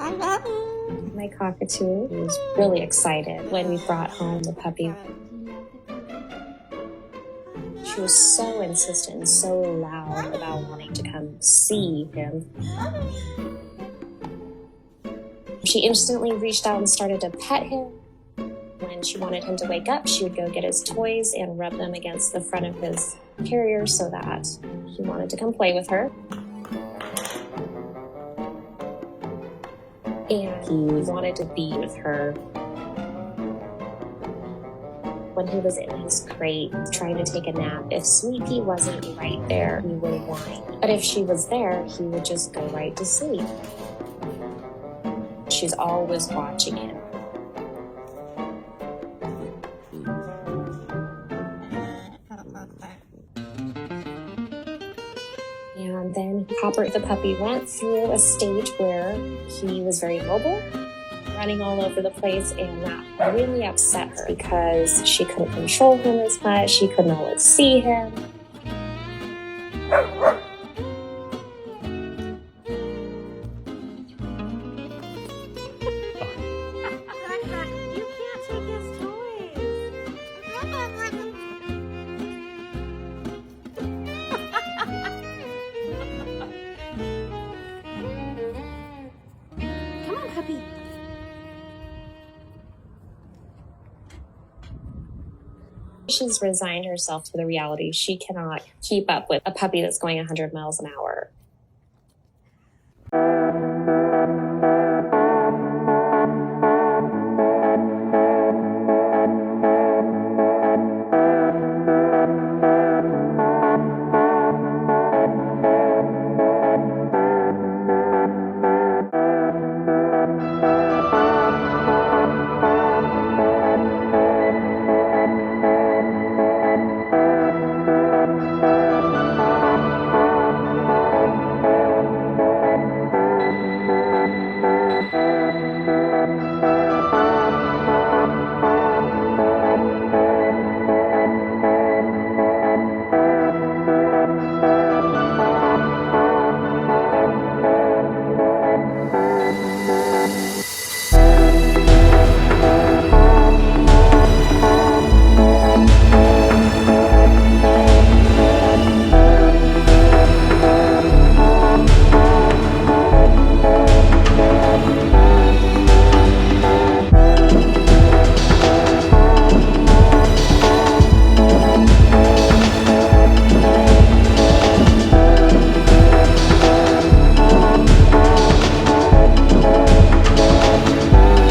My cockatoo was really excited when we brought home the puppy. She was so insistent and so loud about wanting to come see him. She instantly reached out and started to pet him. When she wanted him to wake up, she would go get his toys and rub them against the front of his carrier so that he wanted to come play with her. And he wanted to be with her. When he was in his crate trying to take a nap, if Sweet Pea wasn't right there, he would whine. But if she was there, he would just go right to sleep. She's always watching him. And then Hopper the puppy went through a stage where he was very mobile, running all over the place, and that really upset her because she couldn't control him as much. She couldn't always see him. You can't take his toys. Come on, puppy. She's resigned herself to the reality she cannot keep up with a puppy that's going 100 miles an hour.